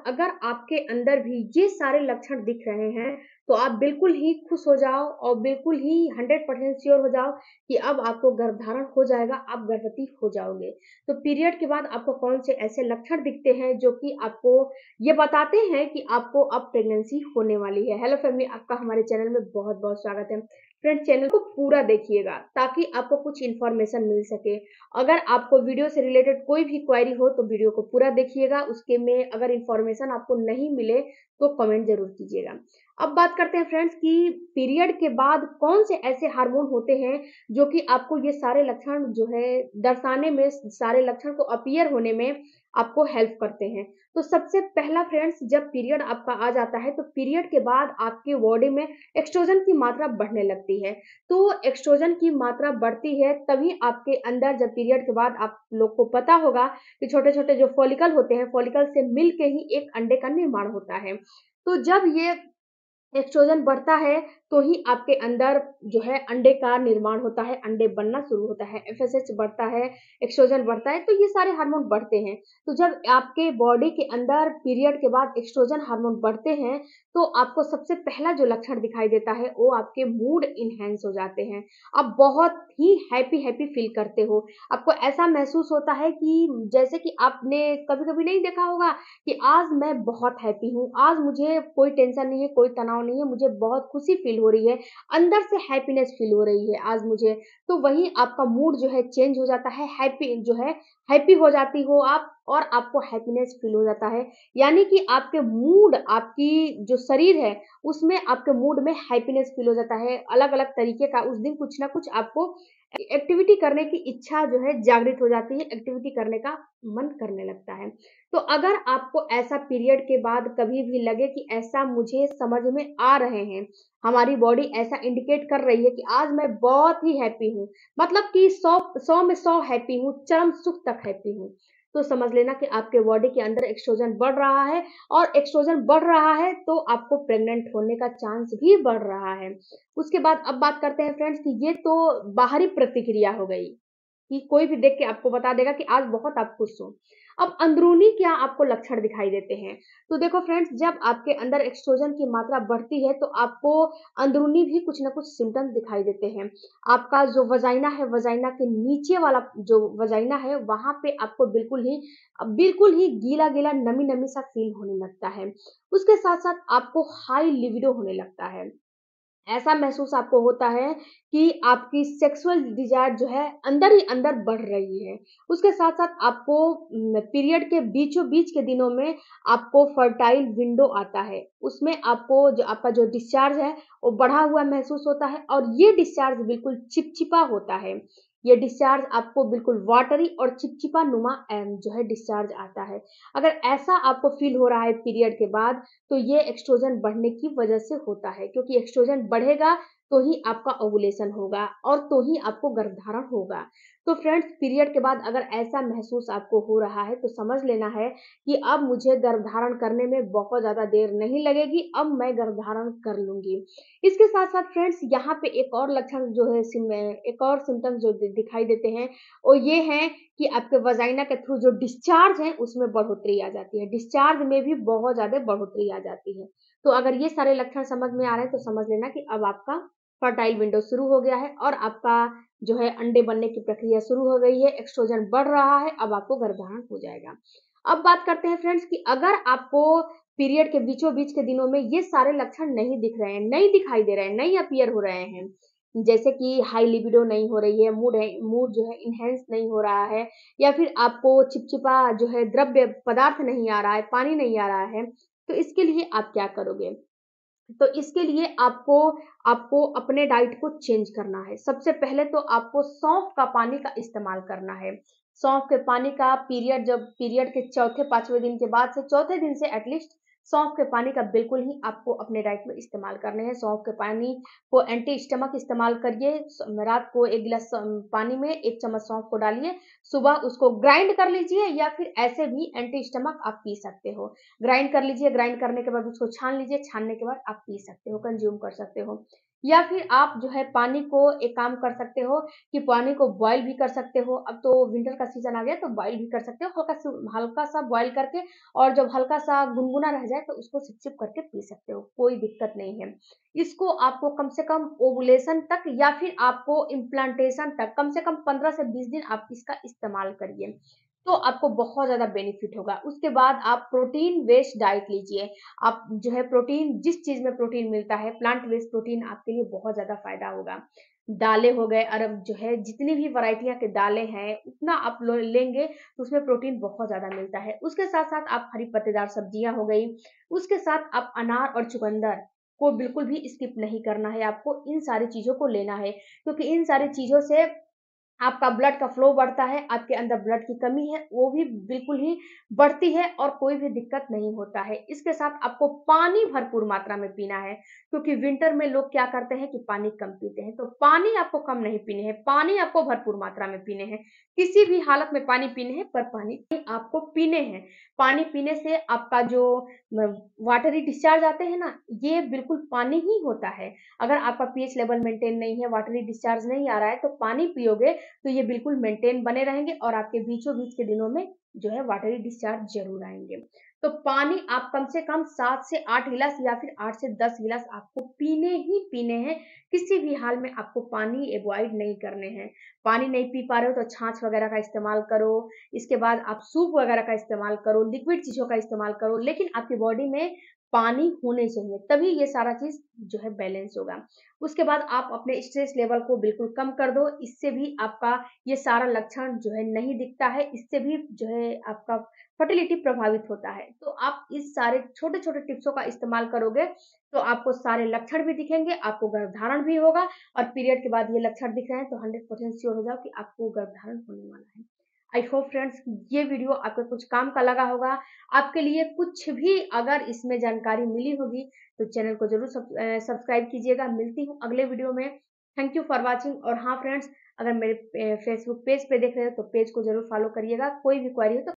अगर आपके अंदर भी ये सारे लक्षण दिख रहे हैं, तो आप बिल्कुल ही खुश हो जाओ और बिल्कुल ही 100% श्योर हो जाओ कि अब आपको गर्भधारण हो जाएगा, आप गर्भवती हो जाओगे। तो पीरियड के बाद आपको कौन से ऐसे लक्षण दिखते हैं जो कि आपको ये बताते हैं कि आपको अब प्रेगनेंसी होने वाली है। हेलो फैमिली, आपका हमारे चैनल में बहुत-बहुत स्वागत है। फ्रेंड्स, चैनल को पूरा देखिएगा ताकि आपको कुछ इन्फॉर्मेशन मिल सके। अगर आपको वीडियो से रिलेटेड कोई भी क्वेरी हो तो वीडियो को पूरा देखिएगा, उसके में अगर इन्फॉर्मेशन आपको नहीं मिले तो कमेंट ज़रूर कीजिएगा। अब बात करते हैं फ्रेंड्स कि पीरियड के बाद कौन से ऐसे हार्मोन होते हैं जो कि आपको ये सारे लक्षण जो है दर्शाने में, सारे लक्षण को अपीयर होने में आपको हेल्प करते हैं। तो सबसे पहला फ्रेंड्स, जब पीरियड आपका आ जाता है तो पीरियड के बाद आपके बॉडी में एस्ट्रोजन की मात्रा बढ़ने लगती है। तो एस्ट्रोजन की मात्रा बढ़ती है तभी आपके अंदर, जब पीरियड के बाद आप लोग को पता होगा कि छोटे-छोटे जो फॉलिकल होते हैं, फॉलिकल से मिल के ही एक अंडे का निर्माण होता है। तो जब ये एस्ट्रोजन बढ़ता है तो ही आपके अंदर जो है अंडे का निर्माण होता है, अंडे बनना शुरू होता है, एफएसएच बढ़ता है, एस्ट्रोजन बढ़ता है, तो ये सारे हार्मोन बढ़ते हैं। तो जब आपके बॉडी के अंदर पीरियड के बाद एस्ट्रोजन हार्मोन बढ़ते हैं, तो आपको सबसे पहला जो लक्षण दिखाई देता है वो आपके मूड इन्हेंस हो जाते हैं। आप बहुत ही हैप्पी फील करते हो। आपको ऐसा महसूस होता है कि जैसे कि आपने कभी-कभी नहीं देखा होगा कि आज मैं बहुत हैप्पी हूँ, आज मुझे कोई टेंशन नहीं है, कोई तनाव नहीं है, मुझे बहुत खुशी फ़ील हो रही है, अंदर से हैप्पीनेस फ़ील हो रही है आज मुझे। तो वहीं आपका मूड जो है चेंज हो जाता है, हैप्पी जो है हैप्पी हो जाती हो आप और आपको हैप्पीनेस फ़ील हो जाता है। यानी कि आपके मूड, आपकी जो शरीर है, उसमें आपके मूड में हैप्पीनेस फ़ील हो जाता है। अलग-अलग तरीके का उस दिन कुछ ना कुछ आपको एक्टिविटी करने की इच्छा जो है जागृत हो जाती है, एक्टिविटी करने का मन करने लगता है। तो अगर आपको ऐसा पीरियड के बाद कभी भी लगे कि ऐसा मुझे समझ में आ रहे हैं, हमारी बॉडी ऐसा इंडिकेट कर रही है कि आज मैं बहुत ही हैप्पी हूँ, मतलब कि 100 में 100 हैप्पी हूँ, चरम सुख तक हैप्पी हूँ, तो समझ लेना कि आपके बॉडी के अंदर एस्ट्रोजन बढ़ रहा है और एस्ट्रोजन बढ़ रहा है तो आपको प्रेग्नेंट होने का चांस भी बढ़ रहा है। उसके बाद अब बात करते हैं फ्रेंड्स कि ये तो बाहरी प्रतिक्रिया हो गई। कि कोई भी देख के आपको बता देगा कि आज बहुत आप खुश हो। अब अंदरूनी क्या आपको लक्षण दिखाई देते हैं? तो देखो फ्रेंड्स, जब आपके अंदर एस्ट्रोजन की मात्रा बढ़ती है तो आपको अंदरूनी भी कुछ न कुछ सिम्पटम्स दिखाई देते हैं। आपका जो वजाइना है, वजाइना के नीचे वाला जो वजाइना है वहाँ पे आपको बिल्कुल ही गीला-गीला, नमी-नमी सा फ़ील होने लगता है। उसके साथ-साथ आपको हाई लिबिडो होने लगता है। ऐसा महसूस आपको होता है कि आपकी सेक्सुअल डिज़ायर जो है अंदर ही अंदर बढ़ रही है। उसके साथ-साथ आपको पीरियड के बीचों-बीच के दिनों में आपको फर्टाइल विंडो आता है। उसमें आपको जो आपका जो डिस्चार्ज है वो बढ़ा हुआ महसूस होता है और ये डिस्चार्ज बिल्कुल चिपचिपा होता है। ये डिस्चार्ज आपको बिल्कुल वाटरी और चिपचिपा नुमा जो है डिस्चार्ज आता है। अगर ऐसा आपको फ़ील हो रहा है पीरियड के बाद, तो ये एस्ट्रोजन बढ़ने की वजह से होता है, क्योंकि एस्ट्रोजन बढ़ेगा तो ही आपका ओव्यूलेशन होगा और तो ही आपको गर्भधारण होगा। तो फ्रेंड्स, पीरियड के बाद अगर ऐसा महसूस आपको हो रहा है तो समझ लेना है कि अब मुझे गर्भधारण करने में बहुत ज़्यादा देर नहीं लगेगी, अब मैं गर्भधारण कर लूँगी। इसके साथ-साथ फ्रेंड्स, यहाँ पे एक और लक्षण जो है एक और सिम्पटम्स जो दिखाई देते हैं, वो ये हैं कि आपके वजाइना के थ्रू जो डिस्चार्ज है उसमें बढ़ोतरी आ जाती है। डिस्चार्ज में भी बहुत ज़्यादा बढ़ोतरी आ जाती है। तो अगर ये सारे लक्षण समझ में आ रहे हैं तो समझ लेना कि अब आपका फर्टाइल विंडो शुरू हो गया है और आपका जो है अंडे बनने की प्रक्रिया शुरू हो गई है, एस्ट्रोजन बढ़ रहा है, अब आपको गर्भधारण हो जाएगा। अब बात करते हैं फ्रेंड्स कि अगर आपको पीरियड के बीचों-बीच के दिनों में ये सारे लक्षण नहीं दिख रहे हैं, नहीं दिखाई दे रहे हैं, नहीं अपीयर हो रहे हैं, जैसे कि हाई लिबिडो नहीं हो रही है, मूड जो है इन्हेंस नहीं हो रहा है या फिर आपको चिपचिपा जो है द्रव्य पदार्थ नहीं आ रहा है, पानी नहीं आ रहा है, तो इसके लिए आप क्या करोगे? तो इसके लिए आपको आपको अपने डाइट को चेंज करना है। सबसे पहले तो आपको सौंफ का पानी का इस्तेमाल करना है। सौंफ के पानी का जब पीरियड के चौथे 5वें दिन के बाद से चौथे दिन से एटलीस्ट सौंफ के पानी का बिल्कुल ही आपको अपने डाइट में इस्तेमाल करने हैं। सौंफ के पानी को एंटी स्टमक इस्तेमाल करिए। रात को 1 गिलास पानी में 1 चम्मच सौंफ को डालिए, सुबह उसको ग्राइंड कर लीजिए या फिर ऐसे भी एंटी स्टमक आप पी सकते हो। ग्राइंड कर लीजिए, ग्राइंड करने के बाद उसको छान लीजिए, छानने के बाद आप पी सकते हो, कंज़्यूम कर सकते हो। या फिर आप जो है पानी को एक काम कर सकते हो कि पानी को बॉयल भी कर सकते हो। अब तो विंटर का सीजन आ गया तो बॉयल भी कर सकते हो, हल्का सा बॉयल करके, और जब हल्का सा गुनगुना रह जाए तो उसको सिप-सिप करके पी सकते हो, कोई दिक्कत नहीं है। इसको आपको कम से कम ओवुलेशन तक या फिर आपको इम्प्लांटेशन तक कम से कम 15 से 20 दिन आप इसका इस्तेमाल करिए, तो आपको बहुत ज़्यादा बेनिफिट होगा। उसके बाद आप प्रोटीन बेस्ड डाइट लीजिए। आप जो है प्रोटीन, जिस चीज़ में प्रोटीन मिलता है, प्लांट बेस्ड प्रोटीन आपके लिए बहुत ज़्यादा फ़ायदा होगा। दालें हो गए, अरब जो है जितनी भी वैरायटियाँ के दालें हैं, उतना आप लो लेंगे तो उसमें प्रोटीन बहुत ज़्यादा मिलता है। उसके साथ-साथ आप हरी पत्तेदार सब्जियाँ हो गई, उसके साथ आप अनार और चुकंदर को बिल्कुल भी स्किप नहीं करना है, आपको इन सारी चीज़ों को लेना है, क्योंकि इन सारी चीज़ों से आपका ब्लड का फ्लो बढ़ता है, आपके अंदर ब्लड की कमी है, वो भी बिल्कुल ही बढ़ती है और कोई भी दिक्कत नहीं होता है। इसके साथ आपको पानी भरपूर मात्रा में पीना है, क्योंकि विंटर में लोग क्या करते हैं कि पानी कम पीते हैं, तो पानी आपको कम नहीं पीने हैं, पानी आपको भरपूर मात्रा में पीने हैं। किसी भी हालत में पानी पीने हैं, पर पानी आपको पीने हैं। पानी पीने से आपका जो म वाटरी डिस्चार्ज आते हैं ना, ये बिल्कुल पानी ही होता है। अगर आपका पीएच लेवल मेंटेन नहीं है, वाटरी डिस्चार्ज नहीं आ रहा है, तो पानी पियोगे तो ये बिल्कुल मेंटेन बने रहेंगे और आपके बीचों-बीच के दिनों में जो है वाटरी डिस्चार्ज ज़रूर आएँगे। तो पानी आप कम से कम 7 से 8 गिलास या फिर 8 से 10 गिलास आपको पीने ही पीने हैं। किसी भी हाल में आपको पानी अवॉइड नहीं करने हैं। पानी नहीं पी पा रहे हो तो छाछ वगैरह का इस्तेमाल करो, इसके बाद आप सूप वगैरह का इस्तेमाल करो, लिक्विड चीज़ों का इस्तेमाल करो, लेकिन आपकी बॉडी में पानी होने चाहिए, तभी ये सारा चीज़ जो है बैलेंस होगा। उसके बाद आप अपने स्ट्रेस लेवल को बिल्कुल कम कर दो, इससे भी आपका ये सारा लक्षण जो है नहीं दिखता है, इससे भी जो है आपका फर्टिलिटी प्रभावित होता है। तो आप इस सारे छोटे-छोटे टिप्सों का इस्तेमाल करोगे, तो आपको सारे लक्षण भी दिखेंगे, आपको गर्भधारण भी होगा, और पीरियड के बाद ये लक्षण दिख रहे हैं तो 100% श्योर हो जाओ कि आपको गर्भधारण होने वाला है। आई होप फ्रेंड्स ये वीडियो आपके कुछ काम का लगा होगा। आपके लिए कुछ भी अगर इसमें जानकारी मिली होगी तो चैनल को ज़रूर सब्सक्राइब कीजिएगा। मिलती हूँ अगले वीडियो में। Thank you for watching. और हाँ फ्रेंड्स, अगर मेरे फेसबुक पेज पे देख रहे हो तो पेज को ज़रूर फॉलो करिएगा। कोई भी क्वेरी हो तो